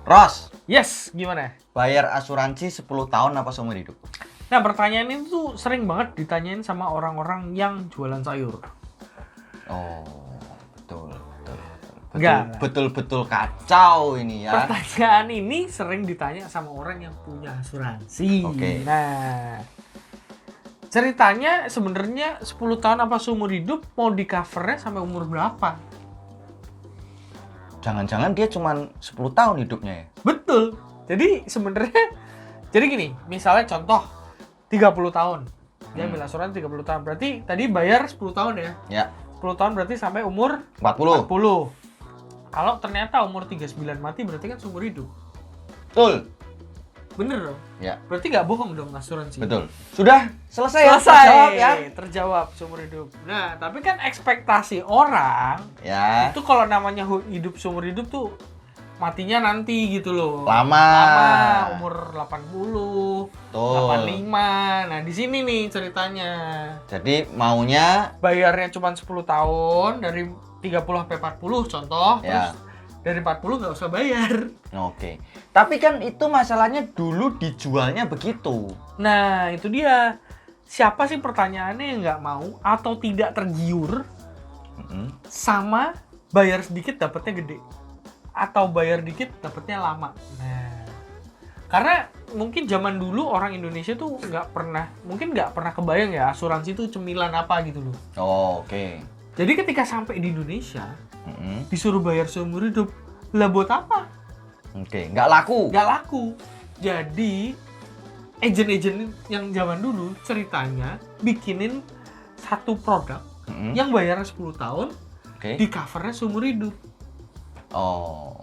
Ros, Yes, gimana? bayar asuransi 10 tahun apa seumur hidup? Nah, pertanyaan ini tuh sering banget ditanyain sama orang-orang yang jualan sayur. Oh, betul. Enggak. Betul kacau ini ya. Pertanyaan ini sering ditanya sama orang yang punya asuransi. Oke. Nah, ceritanya sebenarnya 10 tahun apa seumur hidup mau di covernya sampai umur berapa? Jangan-jangan dia cuma 10 tahun hidupnya ya? Betul. Jadi sebenarnya jadi gini, misalnya contoh 30 tahun. Dia ambil asuransi 30 tahun. Berarti tadi bayar 10 tahun ya. Ya, 10 tahun berarti sampai umur 40. 40. Kalau ternyata umur 39 mati berarti kan seumur hidup. Betul. Bener dong? Ya, Berarti nggak bohong dong asuransi. betul. Sudah selesai ya? Selesai. Terjawab ya? Terjawab seumur hidup. Nah, tapi kan ekspektasi orang Ya, itu kalau namanya hidup seumur hidup tuh matinya nanti gitu loh. lama. Umur 80, Betul. 85. Nah, di sini nih ceritanya. Jadi maunya Bayarnya cuma 10 tahun dari 30 sampai 40 contoh, Ya. terus dari 40 nggak usah bayar. oke. Tapi kan itu masalahnya dulu dijualnya begitu. Nah, itu dia. Siapa sih pertanyaannya yang nggak mau atau tidak tergiur Mm-mm. sama bayar sedikit dapatnya gede atau bayar dikit dapatnya lama. Nah, karena mungkin zaman dulu orang Indonesia tuh nggak pernah kebayang ya asuransi itu cemilan apa gitu loh. Oh, oke. Jadi ketika sampai di Indonesia Mm-mm. disuruh bayar seumur hidup, lah buat apa? Oke, nggak laku. Nggak laku. Jadi agen-agen yang zaman dulu ceritanya bikinin satu produk Mm-mm. yang bayarnya 10 tahun Oke. di covernya seumur hidup. Oh.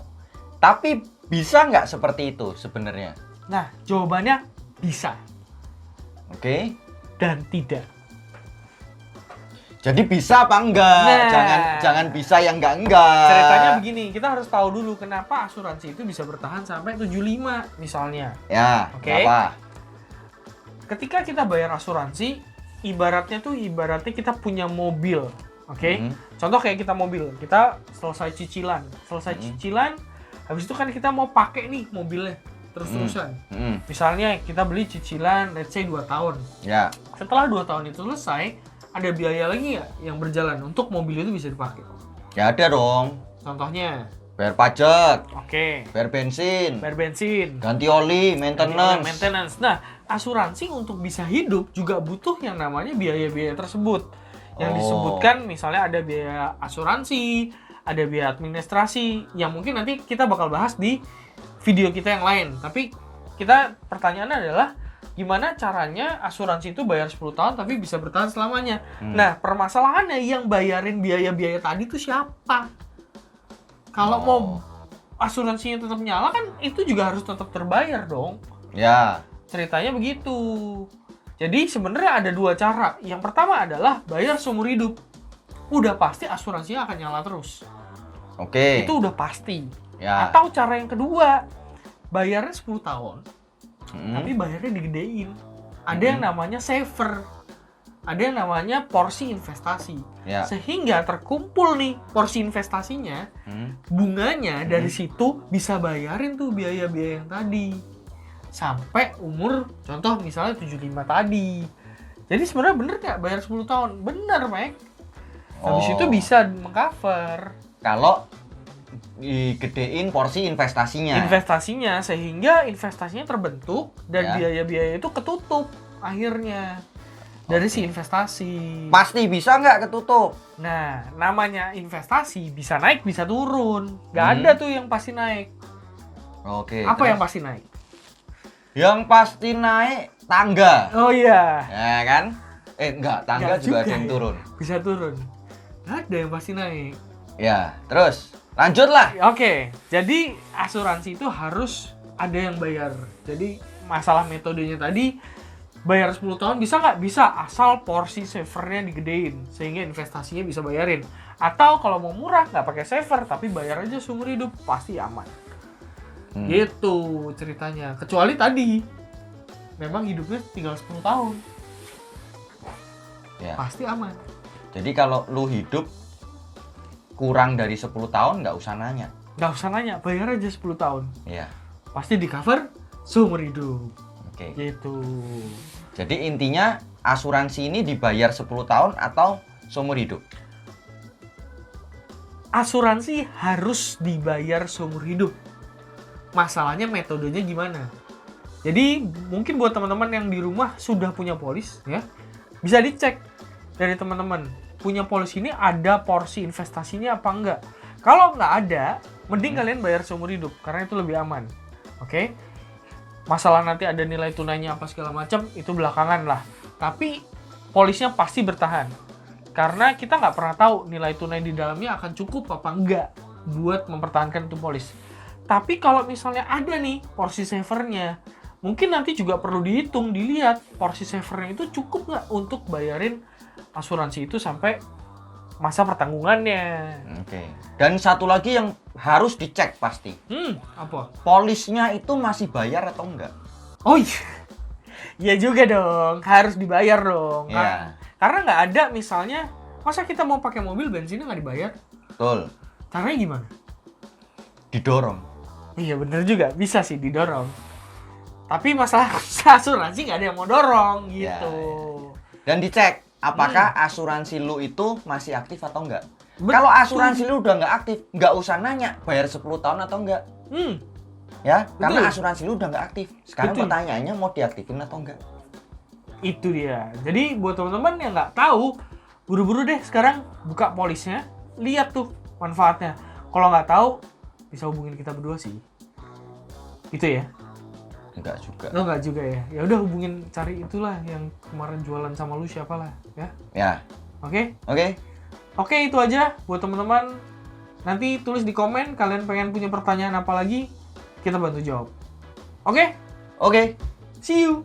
Tapi bisa nggak seperti itu sebenarnya? Nah, jawabannya bisa Oke. dan tidak. Jadi bisa apa enggak? Nah. Jangan bisa yang enggak. Ceritanya begini, kita harus tahu dulu kenapa asuransi itu bisa bertahan sampai 75 misalnya. Ya, Oke. apa? Ketika kita bayar asuransi, ibaratnya kita punya mobil. Oke? Mhm. Contoh kayak kita mobil, kita selesai cicilan. Cicilan, habis itu kan kita mau pakai nih mobilnya terus-terusan. Mm-mm. Misalnya kita beli cicilan let's say 2 tahun. Ya. Setelah 2 tahun itu selesai, ada biaya lagi nggak yang berjalan untuk mobil itu bisa dipakai? Ya ada dong. Contohnya, Bayar pajak, oke, bayar bensin, bayar bensin, ganti oli, maintenance. Nah, asuransi untuk bisa hidup juga butuh yang namanya biaya-biaya tersebut. Yang Oh. disebutkan misalnya ada biaya asuransi, ada biaya administrasi, yang mungkin nanti kita bakal bahas di video kita yang lain. Tapi pertanyaannya adalah gimana caranya asuransi itu bayar 10 tahun tapi bisa bertahan selamanya. Nah, permasalahannya yang bayarin biaya-biaya tadi itu siapa? Kalau mau asuransinya tetap nyala kan itu juga harus tetap terbayar dong. Ya. Ceritanya begitu. Jadi sebenarnya ada 2 cara. Yang pertama adalah bayar seumur hidup. Udah pasti asuransinya akan nyala terus. Oke. Itu udah pasti. Ya. Atau cara yang kedua, bayarnya 10 tahun. Mm-mm. Tapi bayarnya digedein. Ada yang namanya saver. Ada yang namanya porsi investasi. Ya. Sehingga terkumpul nih porsi investasinya, bunganya dari situ bisa bayarin tuh biaya-biaya yang tadi. Sampai umur, contoh misalnya 75 tadi. Jadi sebenarnya bener nggak bayar 10 tahun? Bener, Mek. Habis itu bisa mengcover Kalau digedein porsi investasinya. investasinya, sehingga investasinya terbentuk dan Ya. biaya-biaya itu ketutup akhirnya dari si investasi. Pasti bisa nggak ketutup? Nah, namanya investasi bisa naik bisa turun. Nggak ada tuh yang pasti naik. Oke. Apa terus? yang pasti naik? Yang pasti naik tangga. Oh iya, Ya kan? Enggak, tangga Nggak juga ada yang ya. turun. Bisa turun. Nggak ada yang pasti naik. Ya, terus lanjutlah. Oke, jadi asuransi itu harus ada yang bayar. Jadi masalah metodenya tadi, bayar 10 tahun bisa nggak? Bisa, asal porsi savernya digedein sehingga investasinya bisa bayarin. Atau kalau mau murah nggak pakai saver tapi bayar aja seumur hidup, pasti aman. Gitu ceritanya. Kecuali tadi memang hidupnya tinggal 10 tahun, Ya. pasti aman. Jadi kalau lu hidup kurang dari 10 tahun nggak usah nanya. nggak usah nanya, bayar aja 10 tahun. Iya. Pasti di cover seumur hidup. Oke. Gitu. Jadi intinya asuransi ini dibayar 10 tahun atau seumur hidup? Asuransi harus dibayar seumur hidup. Masalahnya metodenya gimana? Jadi mungkin buat teman-teman yang di rumah sudah punya polis ya, bisa dicek dari teman-teman. Punya polis ini ada porsi investasinya apa enggak? Kalau nggak ada, mending kalian bayar seumur hidup karena itu lebih aman. Oke? Masalah nanti ada nilai tunainya apa segala macam itu belakangan lah. Tapi polisnya pasti bertahan. Karena kita nggak pernah tahu nilai tunai di dalamnya akan cukup apa enggak buat mempertahankan itu polis. Tapi kalau misalnya ada nih porsi savernya, mungkin nanti juga perlu dihitung, dilihat porsi savernya itu cukup nggak untuk bayarin asuransi itu sampai masa pertanggungannya. Oke. Dan satu lagi yang harus dicek pasti. Apa? Polisnya itu masih bayar atau enggak? Oh iya. Iya juga dong, harus dibayar dong. Iya. Karena nggak ada misalnya, masa kita mau pakai mobil bensinnya nggak dibayar? Betul. Caranya gimana? Didorong. Iya bener juga, bisa sih didorong. Tapi masalah asuransi nggak ada yang mau dorong gitu. Ya. Dan dicek apakah asuransi lu itu masih aktif atau enggak. Betul. Kalau asuransi lu udah nggak aktif, nggak usah nanya bayar 10 tahun atau enggak. Ya, karena asuransi lu udah nggak aktif. Sekarang Betul. pertanyaannya mau diaktifin atau enggak. Itu dia. Jadi buat teman-teman yang nggak tahu, buru-buru deh sekarang buka polisnya, lihat tuh manfaatnya. Kalau nggak tahu, bisa hubungin kita berdua sih. Gitu ya? Enggak juga. Oh nggak juga ya? Ya udah hubungin, cari itulah yang kemarin jualan sama lu siapa lah, ya? Ya. Oke? Oke. Oke, itu aja buat teman-teman. Nanti tulis di komen kalian pengen punya pertanyaan apa lagi, kita bantu jawab. Oke? Oke. See you.